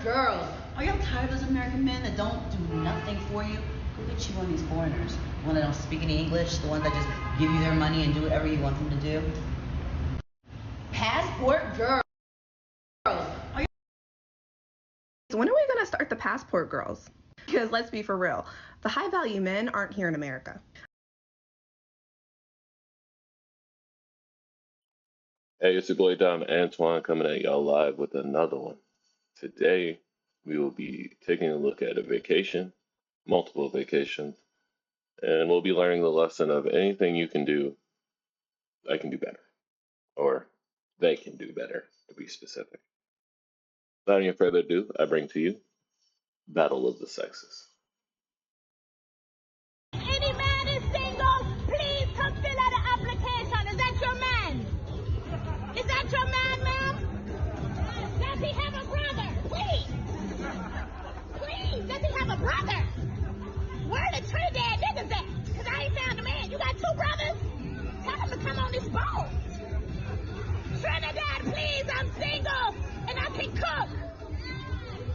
girls. Are y'all tired of those American men that don't do nothing for you? Go get you one of these foreigners. The one that don't speak any English, the one that just give you their money and do whatever you want them to do. Passport girls. When are we going to start the passport girls? Because let's be for real, the high value men aren't here in America. Hey, it's your boy Dom Antoine coming at y'all live with another one. Today, we will be taking a look at a vacation, multiple vacations, and we'll be learning the lesson of anything you can do, I can do better. Or they can do better, to be specific. Without any further ado, I bring to you Battle of the Sexes. Any man is single, please come fill out the application. Is that your man? Is that your man, ma'am? Does he have a brother? Please. Please, does he have a brother? Where the Trinidad niggas at? Because I ain't found a man. You got two brothers? Tell them to come on this boat. Trinidad, please, I'm single and I can cook.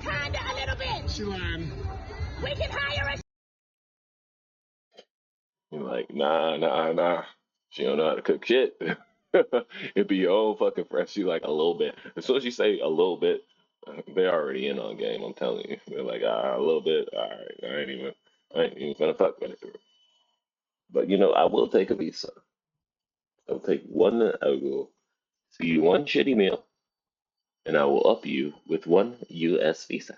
Kinda a little bit. She lying. We can hire a You're like, nah. She don't know how to cook shit. It'd be your own fucking friend. She like a little bit. As soon as you say a little bit, they're already in on game. I'm telling you. They're like, a little bit. All right, I ain't even gonna fuck with it. But I will take a visa. I'll take one. I will see you one shitty meal, and I will up you with one U.S. visa.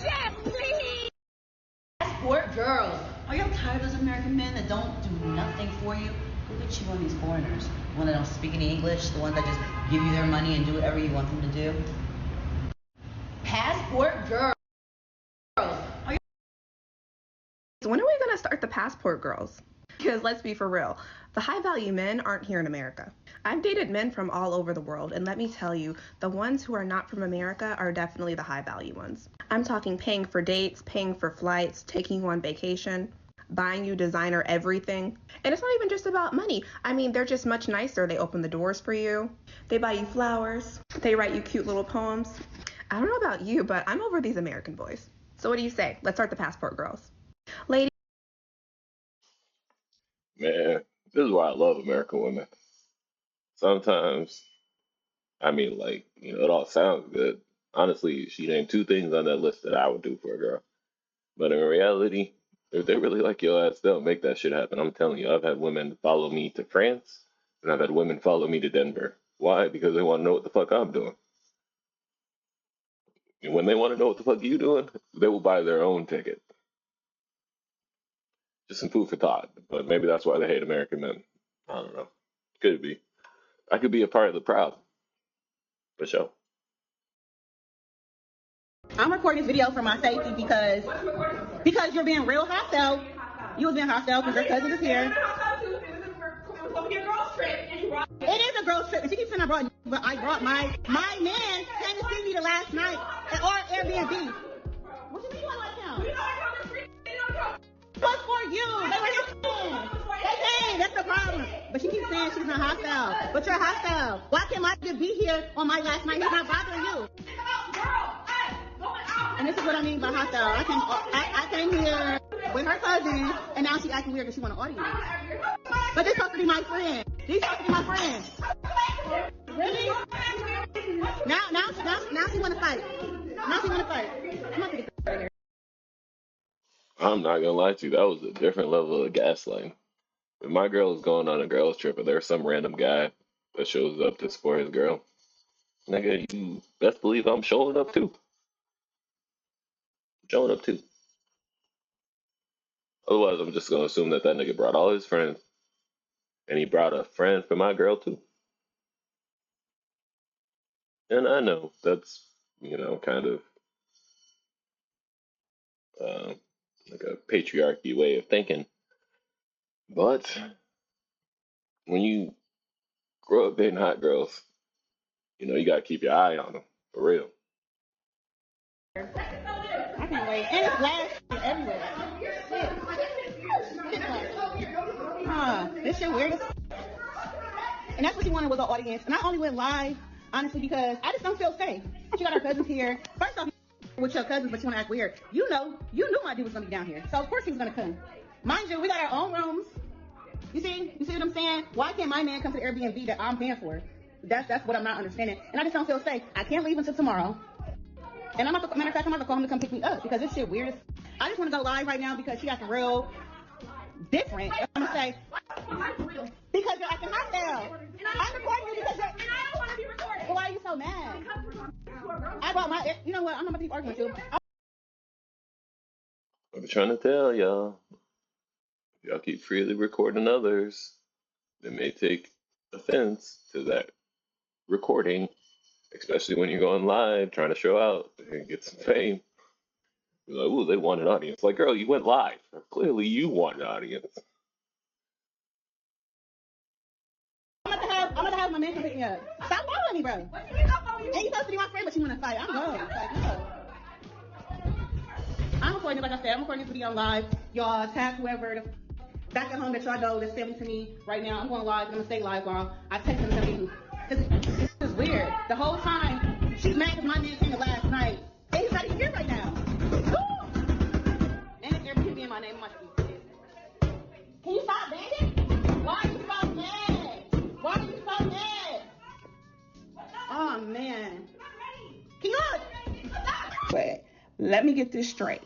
chef, please. Passport girls. Are y'all tired of those American men that don't do nothing for you? Go get you one of these foreigners. The one that don't speak any English, the one that just give you their money and do whatever you want them to do. Passport girls. When are we going to start the passport girls? Because let's be for real, the high value men aren't here in America. I've dated men from all over the world, and let me tell you, the ones who are not from America are definitely the high value ones. I'm talking paying for dates, paying for flights, taking you on vacation, buying you designer everything. And it's not even just about money. I mean, they're just much nicer. They open the doors for you. They buy you flowers. They write you cute little poems. I don't know about you, but I'm over these American boys. So what do you say? Let's start the passport girls. Ladies. Man, this is why I love American women. Sometimes, it all sounds good. Honestly, she named two things on that list that I would do for a girl. But in reality, if they really like your ass, they'll make that shit happen. I'm telling you, I've had women follow me to France, and I've had women follow me to Denver. Why? Because they want to know what the fuck I'm doing. And when they want to know what the fuck you doing, they will buy their own ticket. Just some food for thought. But maybe that's why they hate American men. I don't know. Could be. I could be a part of the crowd. For sure. I'm recording this video for my safety because you're being real hostile. You was being hostile because your cousin is here. It is a girls trip. And she keeps saying I brought my man came to see me the last night at our Airbnb. What you mean you like him? What's for you? They were his friends. Hey, that's the problem. But she keeps saying she's not hostile. But you're hostile. Why can't my kid be here on my last night? He's not bothering you. And this is what I mean by hostile. I came here with her cousin, and now she's acting weird because she want an audience. But this supposed to be my friend. These supposed to be my friends. Really? Now she want to fight. Now she want to fight. I'm not gonna get out of here. I'm not gonna lie to you, that was a different level of gaslighting. If my girl is going on a girls trip and there's some random guy that shows up to support his girl, nigga, you best believe I'm showing up too. Showing up too. Otherwise, I'm just gonna assume that nigga brought all his friends, and he brought a friend for my girl too. And I know that's kind of like a patriarchy way of thinking, but when you grow up dating hot girls, you gotta keep your eye on them for real. I can't wait. And it's flash everywhere. This shit weird. And that's what she wanted was an audience. And I only went live Honestly, because I just don't feel safe. She got her cousins here. First off, with your cousins, but you want to act weird. You knew my dude was gonna be down here, so of course he was gonna come. Mind you, we got our own rooms. You see what I'm saying? Why can't my man come to the Airbnb that I'm paying for? That's what I'm not understanding, and I just don't feel safe. I can't leave until tomorrow. And matter of fact, I'm about to call him to come pick me up because this shit weird. I just want to go live right now because she acting real different. I'm gonna say because you're acting hostile. I'm recording you because you're. And I don't want to be recorded. Well, why are you so mad? I brought my. You know what? I'm not gonna keep arguing with you. I'm trying to tell y'all, if y'all keep freely recording others, they may take offense to that recording, especially when you're going live trying to show out and get some fame. You're like, ooh, they want an audience. Like, girl, you went live. Clearly, you want an audience. I'm about to have my man come pick me up. Stop following me, bro. And you supposed to be my friend, but you want to fight. I'm good. Like, no. I'm recording it, like I said. I'm recording this video live. Y'all tag whoever back at home that y'all know that's sending to me right now. I'm going live. I'm going to stay live while I text them to me. Because this is weird. The whole time, she's mad because my man came to last night. And he's not even here right now. And it's Airbnb in my name. Can you stop, bandit? Why are you so mad? Why are you so mad? Oh, man. Can you But let me get this straight.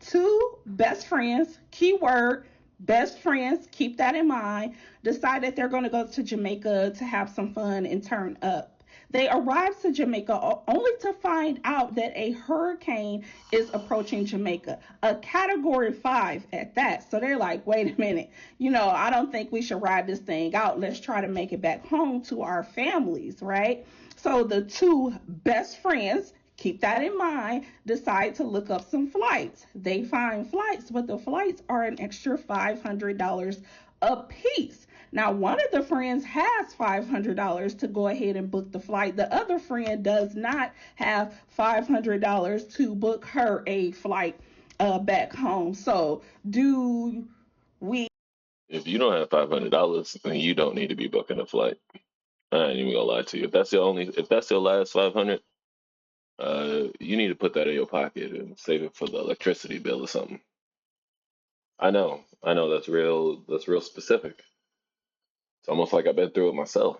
Two best friends, keyword, best friends, keep that in mind, decide that they're going to go to Jamaica to have some fun and turn up. They arrive to Jamaica only to find out that a hurricane is approaching Jamaica, a category 5 at that. So they're like, wait a minute, I don't think we should ride this thing out. Let's try to make it back home to our families, right? So the two best friends, keep that in mind, decide to look up some flights. They find flights, but the flights are an extra $500 a piece. Now, one of the friends has $500 to go ahead and book the flight. The other friend does not have $500 to book her a flight back home. So, do we? If you don't have $500, then you don't need to be booking a flight. I ain't even gonna lie to you. If that's your last 500, you need to put that in your pocket and save it for the electricity bill or something. I know that's real specific. It's almost like I've been through it myself.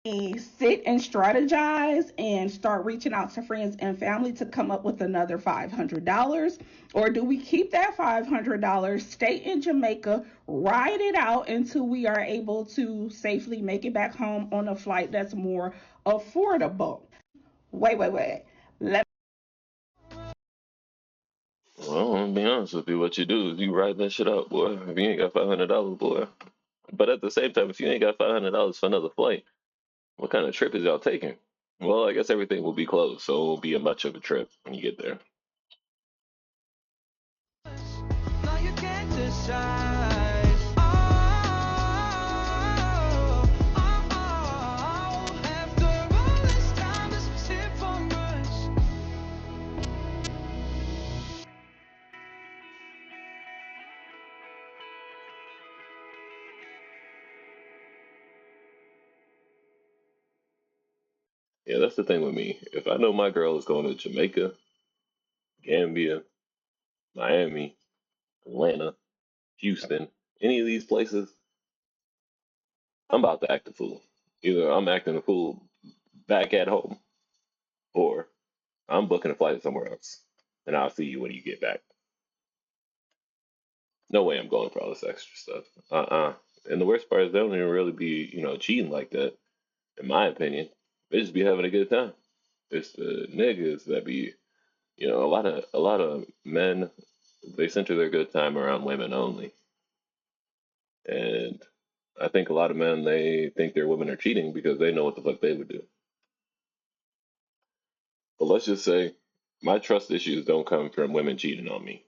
Sit and strategize and start reaching out to friends and family to come up with another $500? Or do we keep that $500, stay in Jamaica, ride it out until we are able to safely make it back home on a flight that's more affordable? Wait. Let Well, I'm gonna be honest with you. What you do is you ride that shit out, boy. If you ain't got $500, boy. But at the same time, if you ain't got $500 for another flight, what kind of trip is y'all taking? Well, I guess everything will be closed, so it won't be a much of a trip when you get there. No, you can't decide. After all this time, this was it for us. Yeah, that's the thing with me. If I know my girl is going to Jamaica, Gambia, Miami, Atlanta, Houston, any of these places, I'm about to act a fool. Either I'm acting a fool back at home, or I'm booking a flight somewhere else, and I'll see you when you get back. No way I'm going for all this extra stuff. And the worst part is they don't even really be, cheating like that, in my opinion. They just be having a good time. It's the niggas that be, a lot of men, they center their good time around women only. And I think a lot of men, they think their women are cheating because they know what the fuck they would do. But let's just say my trust issues don't come from women cheating on me.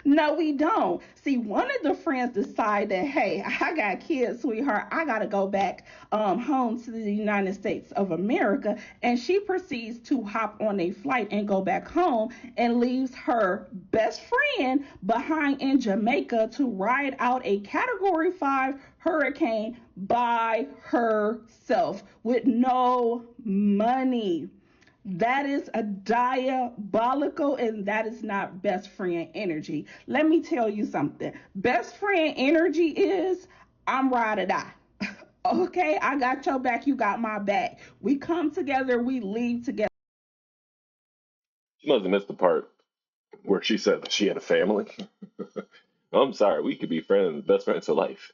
No, we don't. See, one of the friends decided, hey, I got kids, sweetheart. I got to go back home to the United States of America. And she proceeds to hop on a flight and go back home and leaves her best friend behind in Jamaica to ride out a Category 5 hurricane by herself with no money. That is a diabolical, and that is not best friend energy. Let me tell you something. Best friend energy is I'm ride or die. Okay, I got your back, you got my back. We come together, we leave together. She must have missed the part where she said that she had a family. I'm sorry, we could be friends, best friends for life.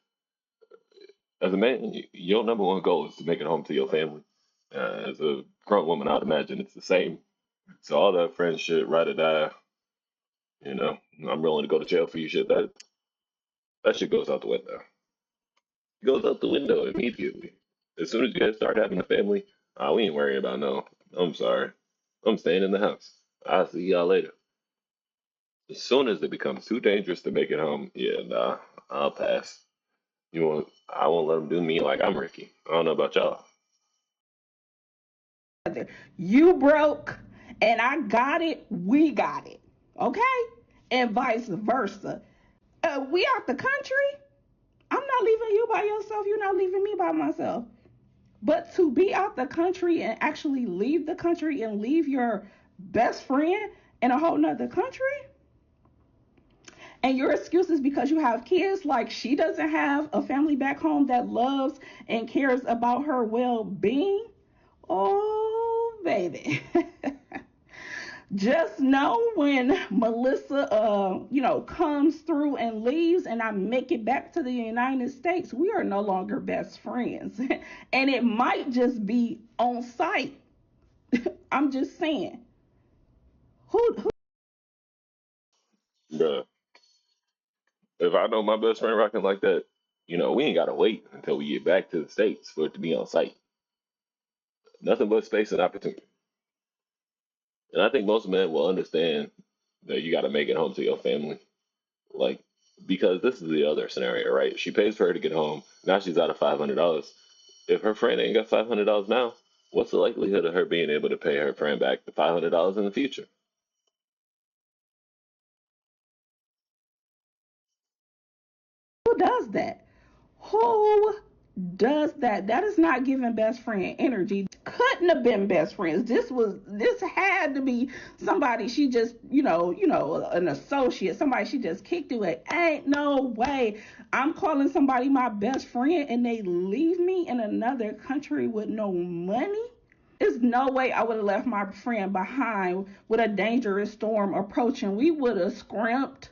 As a man, your number one goal is to make it home to your family. As a grown woman, I'd imagine it's the same. So all that friend shit, ride or die, you know, I'm willing to go to jail for you shit. That shit goes out the window. It goes out the window immediately. As soon as you guys start having a family, we ain't worrying about no. I'm sorry. I'm staying in the house. I'll see y'all later. As soon as it becomes too dangerous to make it home, yeah, nah, I'll pass. I won't let them do me like I'm Ricky. I don't know about y'all. You broke and I got it, we got it. Okay? And vice versa. We out the country. I'm not leaving you by yourself. You're not leaving me by myself. But to be out the country and actually leave the country and leave your best friend in a whole nother country, and your excuse is because you have kids, like she doesn't have a family back home that loves and cares about her well-being. Oh, baby. Just know when Melissa, comes through and leaves, and I make it back to the United States, we are no longer best friends, and it might just be on site. I'm just saying. Who? Bruh, if I know my best friend rocking like that, we ain't gotta wait until we get back to the States for it to be on site. Nothing but space and opportunity. And I think most men will understand that you gotta make it home to your family. Like, because this is the other scenario, right? She pays for her to get home. Now she's out of $500. If her friend ain't got $500 now, what's the likelihood of her being able to pay her friend back the $500 in the future? Does that? Who does that? That is not giving best friend energy. Couldn't have been best friends. This had to be somebody she just, an associate, somebody she just kicked it with. Ain't no way I'm calling somebody my best friend and they leave me in another country with no money. There's no way I would have left my friend behind with a dangerous storm approaching. We would have scrimped,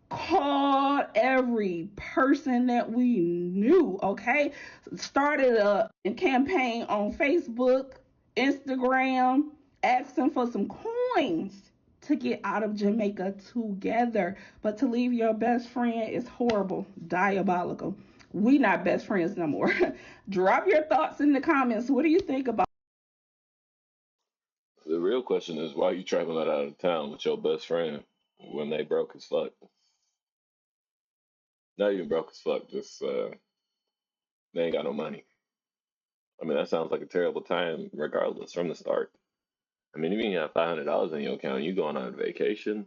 called every person that we knew, okay? Started a campaign on Facebook, Instagram, asking for some coins to get out of Jamaica together. But to leave your best friend is horrible, diabolical. We not best friends no more. Drop your thoughts in the comments. What do you think about The real question is why you traveling out of town with your best friend when they broke as fuck? Not even broke as fuck, just they ain't got no money. I mean, that sounds like a terrible time regardless from the start. I mean, if you have $500 in your account, you going on vacation,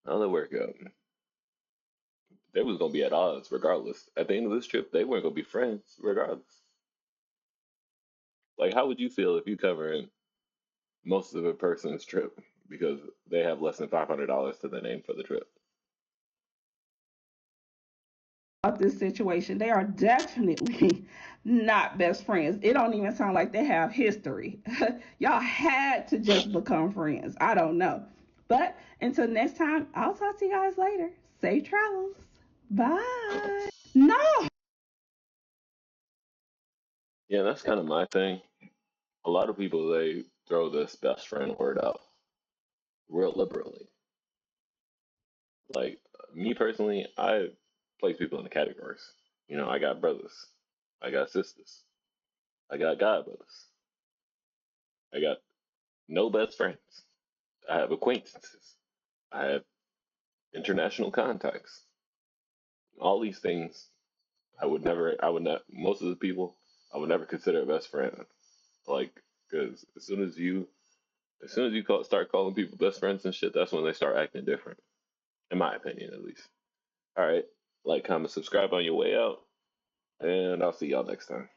how'll that work out? They was gonna be at odds regardless. At the end of this trip, they weren't gonna be friends regardless. Like, how would you feel if you covering most of a person's trip because they have less than $500 to their name for the trip? this situation? They are definitely not best friends. It don't even sound like they have history. Y'all had to just become friends. I don't know. But until next time, I'll talk to you guys later. Safe travels. Bye. No. Yeah, that's kind of my thing. A lot of people they throw this best friend word out real liberally. Like me personally, I place people in the categories. I got brothers, I got sisters, I got god brothers, I got no best friends. I have acquaintances. I have international contacts, all these things. I would not. Most of the people, I would never consider a best friend. Like, because as soon as you start calling people best friends and shit, that's when they start acting different. In my opinion, at least. All right, like, comment, subscribe on your way out, and I'll see y'all next time.